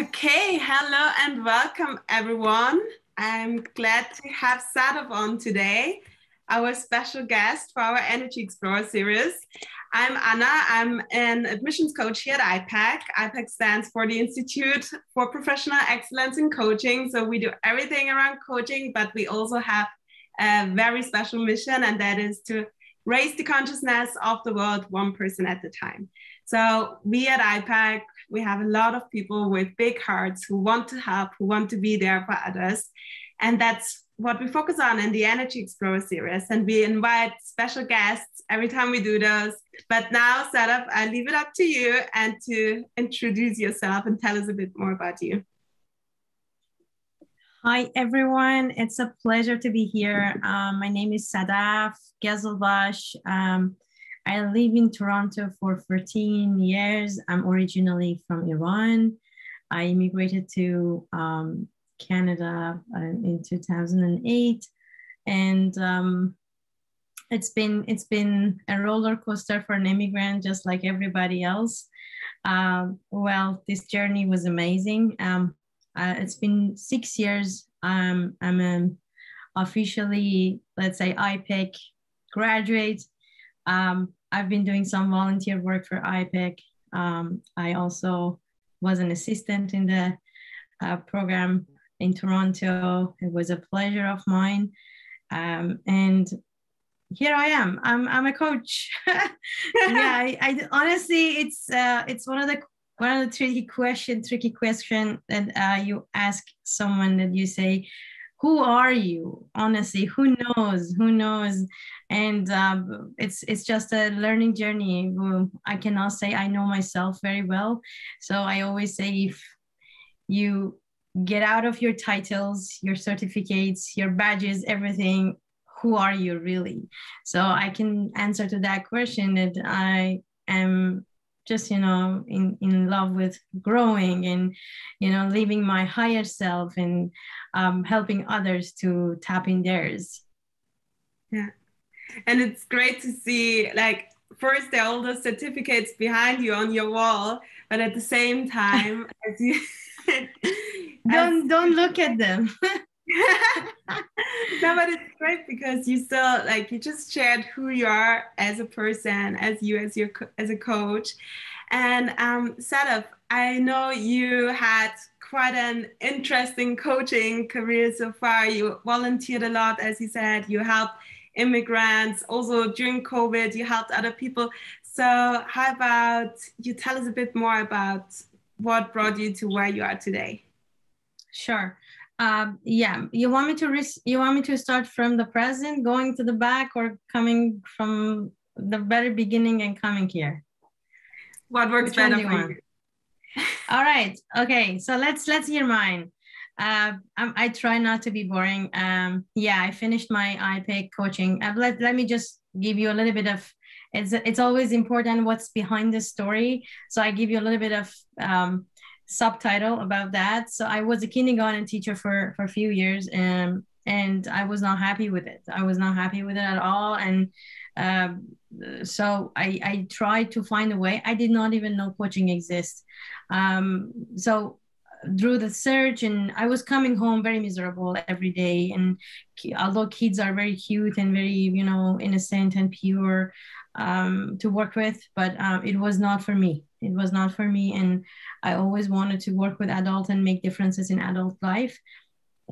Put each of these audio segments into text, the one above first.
Okay, hello and welcome everyone. I'm glad to have Sadaf on today, our special guest for our Energy Explorer series. I'm Anna. I'm an admissions coach here at iPEC. iPEC stands for the Institute for Professional Excellence in Coaching. So we do everything around coaching, but we also have a very special mission, and that is to raise the consciousness of the world one person at a time. So we at iPEC, we have a lot of people with big hearts who want to help, who want to be there for others. And that's what we focus on in the Energy Explorer series. And we invite special guests every time we do those. But now, Sadaf, I leave it up to you and to introduce yourself and tell us a bit more about you. Hi, everyone. It's a pleasure to be here. My name is Sadaf Ghezelbash. I live in Toronto for 14 years. I'm originally from Iran. I immigrated to Canada in 2008. And it's been a roller coaster for an immigrant, just like everybody else. Well, this journey was amazing. It's been 6 years. I'm an officially, let's say, iPEC graduate. I've been doing some volunteer work for iPEC. I also was an assistant in the program in Toronto. It was a pleasure of mine. And here I am. I'm a coach. Yeah, I honestly, it's one of the tricky question that you ask someone, that you say, who are you? Honestly, who knows? And it's just a learning journey. I cannot say I know myself very well. So I always say, if you get out of your titles, your certificates, your badges, everything, who are you really? So I can answer to that question that I am just, in love with growing and, living my higher self and helping others to tap in theirs. Yeah. And it's great to see, like, first there are all those certificates behind you on your wall, but at the same time, as you don't look at them. No, but it's great because you still, like, you just shared who you are as a person, as a coach. And Sadaf, I know you had quite an interesting coaching career so far. You volunteered a lot, as you said. You helped immigrants. Also during COVID, you helped other people. So how about you tell us a bit more about what brought you to where you are today? Sure. Yeah, you want me to start from the present, going to the back, or coming from the very beginning and coming here? What works better for you? All right. Okay. So let's hear mine. I try not to be boring. Yeah, I finished my iPEC coaching. Let me just give you a little bit of. It's always important what's behind the story. So I give you a little bit of subtitle about that. So I was a kindergarten teacher for a few years, and I was not happy with it. I was not happy with it at all. And so I tried to find a way. I did not even know coaching exists. So through the search, and I was coming home very miserable every day. And although kids are very cute and very, innocent and pure to work with, but it was not for me. It was not for me. And I always wanted to work with adults and make differences in adult life.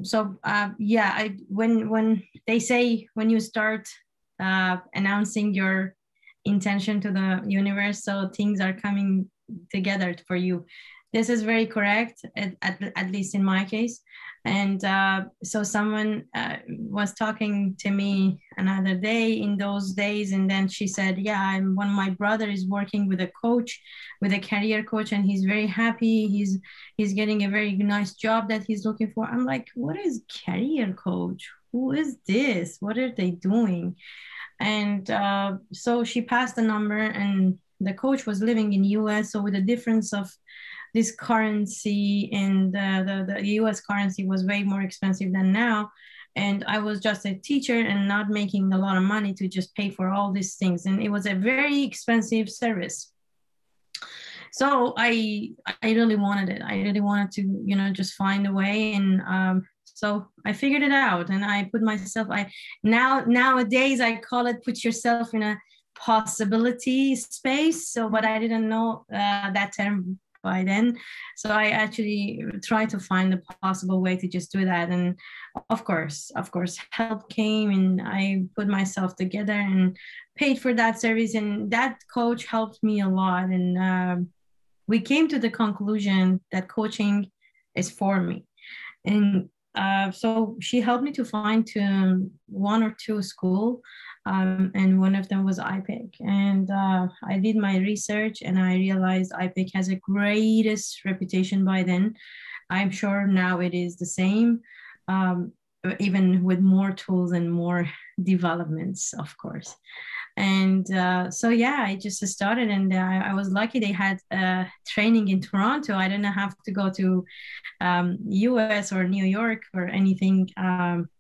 So yeah, when they say, when you start announcing your intention to the universe, so things are coming together for you. This is very correct, at least in my case. And so someone was talking to me another day in those days, and then she said, yeah, one of my brother is working with a coach, with a career coach, and he's very happy. He's getting a very nice job that he's looking for. I'm like, what is career coach? Who is this? What are they doing? And so she passed the number, and the coach was living in US. So with the difference of this currency, and the US currency was way more expensive than now. And I was just a teacher and not making a lot of money to just pay for all these things. And it was a very expensive service. So I really wanted it. I really wanted to, just find a way. And so I figured it out, and I put myself, nowadays I call it put yourself in a possibility space. So, but I didn't know that term by then. So I actually tried to find a possible way to just do that. And of course, help came, and I put myself together and paid for that service. And that coach helped me a lot. And we came to the conclusion that coaching is for me. And so she helped me to find one or two school, and one of them was iPEC. And I did my research, and I realized iPEC has a greatest reputation by then. I'm sure now it is the same, even with more tools and more developments, of course. And so yeah, I just started. And I was lucky they had training in Toronto. I didn't have to go to US or New York or anything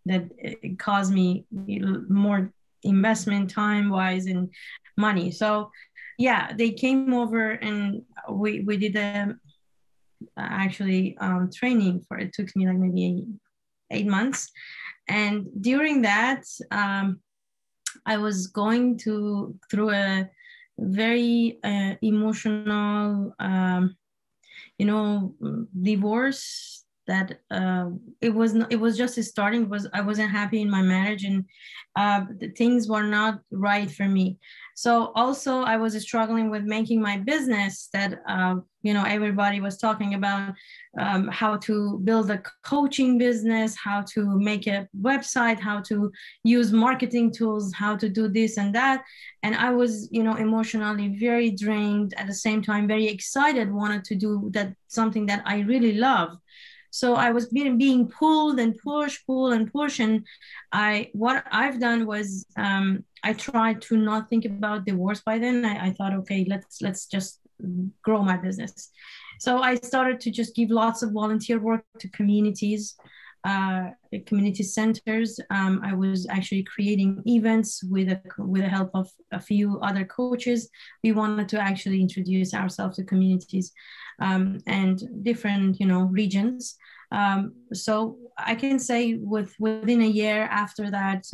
that caused me more investment time wise and money. So yeah, they came over, and we did actually training for, it took me like maybe 8 months. And during that, I was going through a very emotional, divorce. That it was just starting. I wasn't happy in my marriage, and things were not right for me. So also I was struggling with making my business that everybody was talking about, how to build a coaching business, how to make a website, how to use marketing tools, how to do this and that. And I was emotionally very drained, at the same time very excited, wanted to do that, something that I really love. So I was being pulled and pushed, pull and push. And what I've done was, I tried to not think about divorce by then. I thought, okay, let's just grow my business. So I started to just give lots of volunteer work to communities, community centers. I was actually creating events with the help of a few other coaches. We wanted to actually introduce ourselves to communities, and different regions. So I can say within a year after that,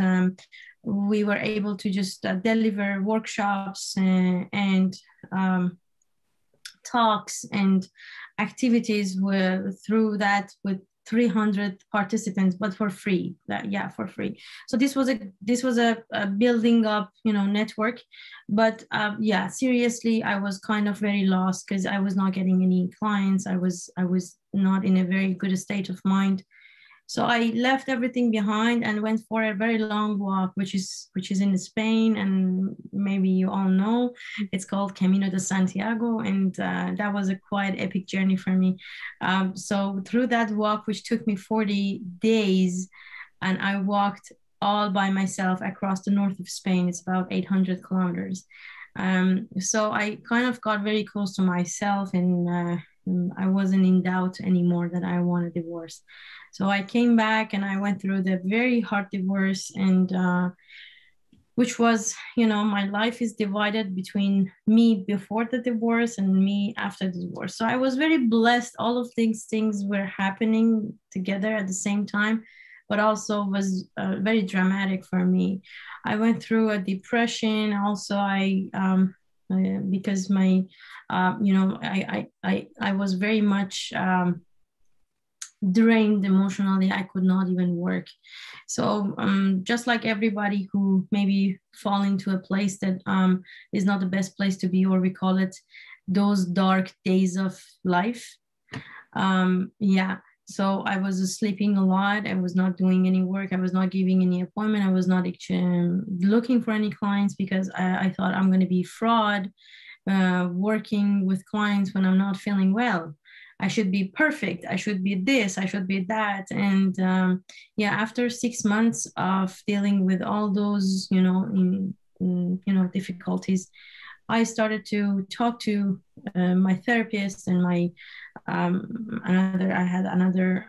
we were able to just deliver workshops and talks and activities through that with 300 participants, but for free. For free. So this was a building up network. But seriously, I was kind of very lost because I was not getting any clients. I was not in a very good state of mind. So I left everything behind and went for a very long walk, which is in Spain, and maybe you all know, it's called Camino de Santiago, and that was a quite epic journey for me. So through that walk, which took me 40 days, and I walked all by myself across the north of Spain. It's about 800 kilometers. So I kind of got very close to myself, and I wasn't in doubt anymore that I want a divorce. So I came back and I went through the very hard divorce, and which was, my life is divided between me before the divorce and me after the divorce. So I was very blessed. All of these things were happening together at the same time, but also was very dramatic for me. I went through a depression. Also, because my, I was very much drained emotionally. I could not even work. So just like everybody who maybe fall into a place that is not the best place to be, or we call it those dark days of life. So I was sleeping a lot. I was not doing any work. I was not giving any appointment. I was not looking for any clients, because I thought I'm going to be fraud working with clients when I'm not feeling well. I should be perfect. I should be this. I should be that. And after 6 months of dealing with all those, difficulties, I started to talk to my therapist and I had another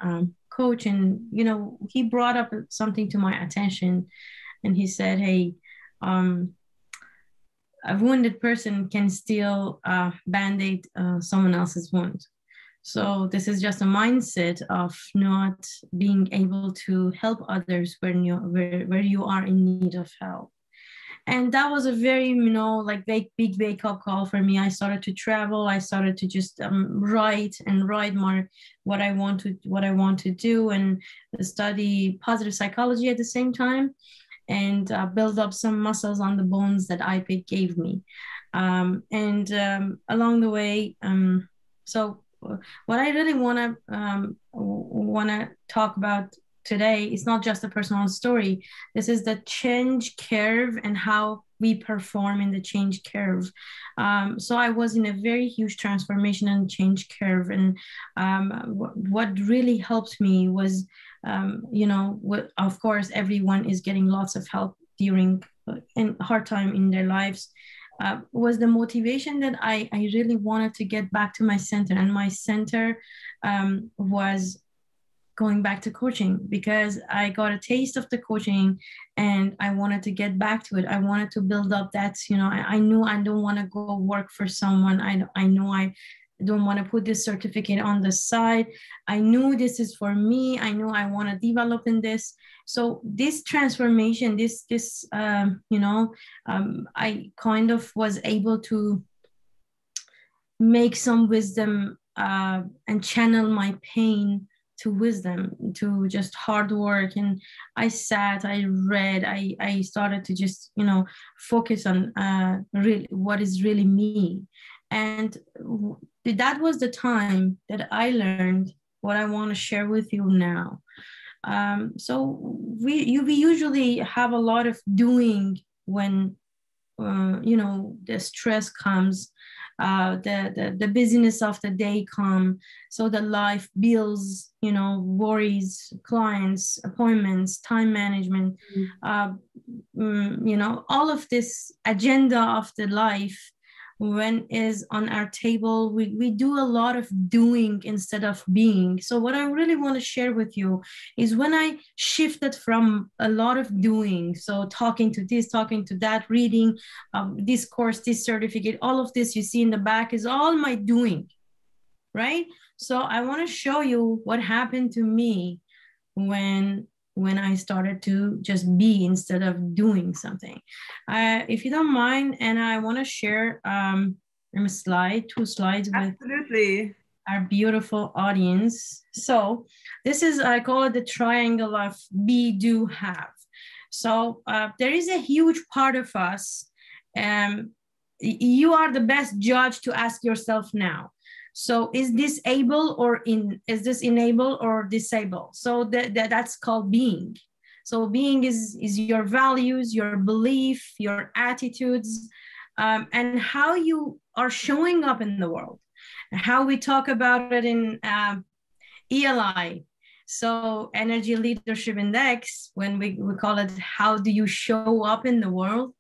coach, and he brought up something to my attention, and he said, "Hey, a wounded person can still band-aid someone else's wound. So this is just a mindset of not being able to help others when where you are in need of help. And that was a very, like big wake up call for me. I started to travel. I started to just write more what I want to do, and study positive psychology at the same time, and build up some muscles on the bones that iPEC gave me. Along the way, so what I really want to talk about today is not just a personal story. This is the change curve and how we perform in the change curve. So I was in a very huge transformation and change curve. And what really helped me was, of course, everyone is getting lots of help during a hard time in their lives. Was the motivation that I really wanted to get back to my center. And my center was going back to coaching, because I got a taste of the coaching and I wanted to get back to it. I wanted to build up that, I knew I don't want to go work for someone. I know I don't want to put this certificate on the side. I knew this is for me. I knew I want to develop in this. So this transformation, I kind of was able to make some wisdom and channel my pain to wisdom, to just hard work. And I sat, I read, I started to just, focus on really what is really me. And that was the time that I learned what I want to share with you now. So we usually have a lot of doing when, the stress comes, the busyness of the day come. So the life, bills, worries, clients, appointments, time management, all of this agenda of the life, when is on our table, we do a lot of doing instead of being. So what I really want to share with you is when I shifted from a lot of doing, so talking to this, talking to that, reading this course, this certificate, all of this you see in the back is all my doing, right? So I want to show you what happened to me when I started to just be instead of doing something. If you don't mind, and I want to share two slides with Absolutely. our beautiful audience. So this is, I call it the triangle of be, do, have. So there is a huge part of us. You are the best judge to ask yourself now. So is this able or is this enable or disable? So that's called being. So being is your values, your belief, your attitudes, and how you are showing up in the world. How we talk about it in ELI. So Energy Leadership Index, when we call it, how do you show up in the world?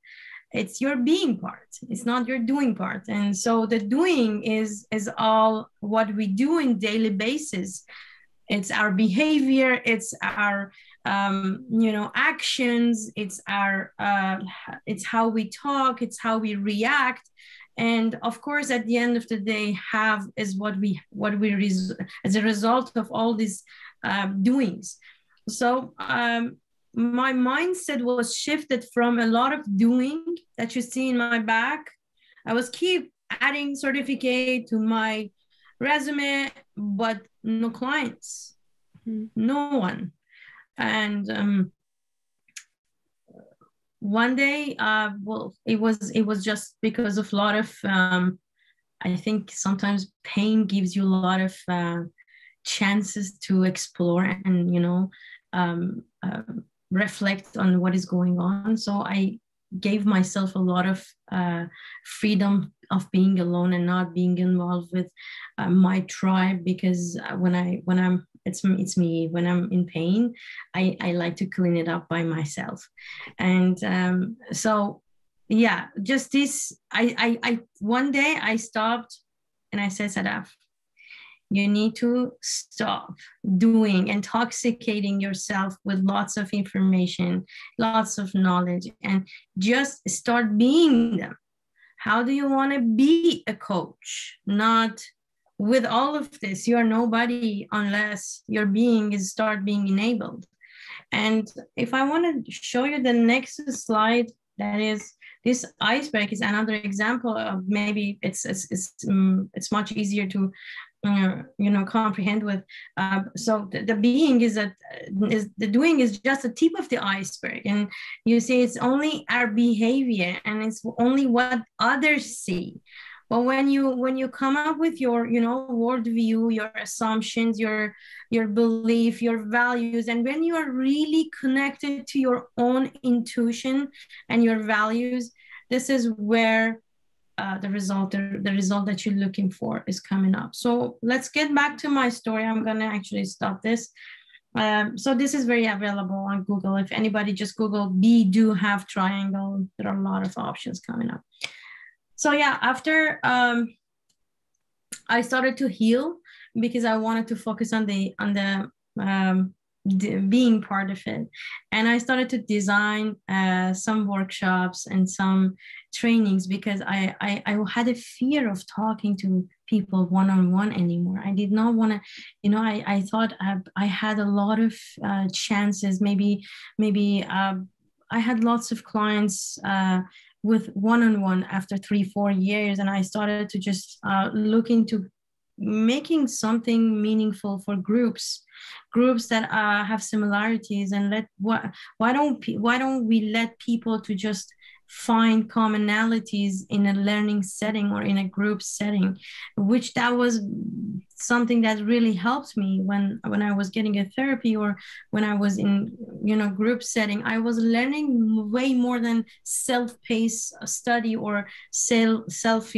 It's your being part. It's not your doing part. And so the doing is all what we do in daily basis. It's our behavior. It's our, actions. It's how we talk. It's how we react. And of course, at the end of the day, have is what we as a result of all these doings. So my mindset was shifted from a lot of doing that you see in my back. I was keep adding certificate to my resume, but no clients, no one. And one day, it was just because of a lot of, I think sometimes pain gives you a lot of chances to explore and, reflect on what is going on. So I gave myself a lot of freedom of being alone and not being involved with my tribe, because it's me when I'm in pain, I like to clean it up by myself. And so yeah, just this, I one day I stopped and I said, Sadaf, you need to stop doing, intoxicating yourself with lots of information, lots of knowledge, and just start being them. How do you want to be a coach? Not with all of this, you are nobody unless your being is start being enabled. And if I want to show you the next slide, that is, this iceberg is another example of, maybe it's much easier to comprehend with. So the being is the doing is just the tip of the iceberg, and you see it's only our behavior and it's only what others see. But when you come up with your worldview, your assumptions, your belief, your values, and when you are really connected to your own intuition and your values, this is where the result that you're looking for is coming up. So let's get back to my story. I'm gonna actually stop this. So this is very available on Google. If anybody just Google be, do, have, triangle, there are a lot of options coming up. So yeah, after I started to heal, because I wanted to focus on the being part of it, and I started to design some workshops and some trainings, because I had a fear of talking to people one-on-one anymore. I did not want to, I thought I had a lot of chances. Maybe I had lots of clients with one-on-one after 3-4 years, and I started to just look into making something meaningful for groups that have similarities, and why don't we let people to just find commonalities in a learning setting or in a group setting, which that was something that really helped me when I was getting a therapy, or when I was in group setting. I was learning way more than self-paced study or self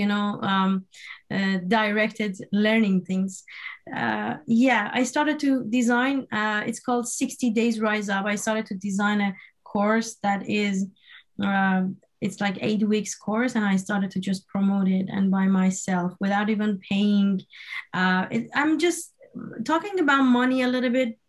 directed learning things. I started to design, it's called 60 Days Rise Up. I started to design a course that is it's like 8 weeks course, and I started to just promote it, and by myself, without even paying. I'm just talking about money a little bit,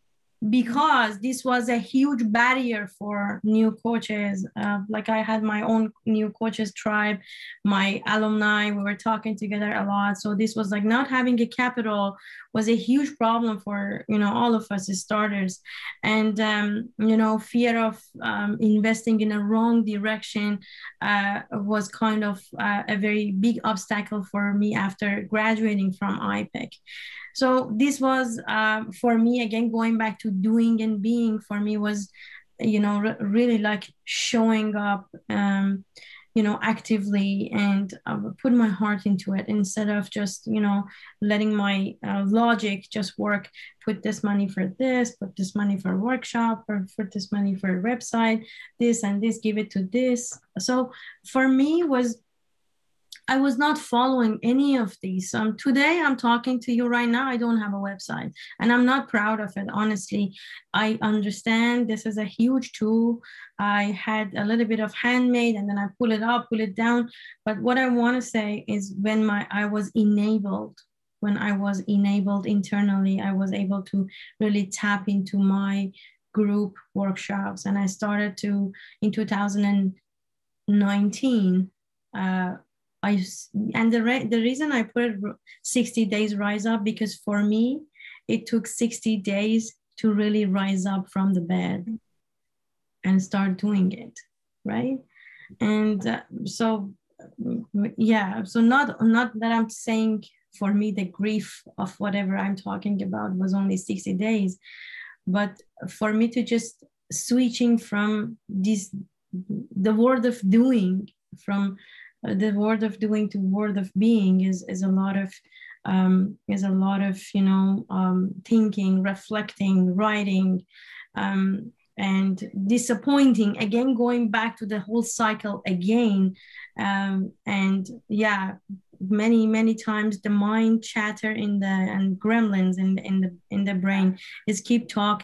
because this was a huge barrier for new coaches. Like I had my own new coaches tribe, my alumni, we were talking together a lot. So this was like, not having a capital was a huge problem for, all of us as starters. And, fear of investing in a wrong direction was kind of a very big obstacle for me after graduating from iPEC. So this was for me, again, going back to doing and being, for me was, really like showing up, actively, and put my heart into it, instead of just, letting my logic just work. Put this money for this, put this money for a workshop, or put this money for a website, this and this, give it to this. So for me I was not following any of these. Today I'm talking to you right now, I don't have a website, and I'm not proud of it, honestly. I understand this is a huge tool. I had a little bit of handmade, and then I pull it up, pull it down. But what I want to say is, when I was enabled internally, I was able to really tap into my group workshops. And I started to, in 2019, the reason I put it 60 days rise up, because for me, it took 60 days to really rise up from the bed and start doing it, right? And so not that I'm saying, for me, the grief of whatever I'm talking about was only 60 days, but for me to just switching from the word of doing, from the word of doing to word of being, is a lot of thinking, reflecting, writing, and disappointing, again, going back to the whole cycle again. And yeah, many times the mind chatter and gremlins in the brain is keep talking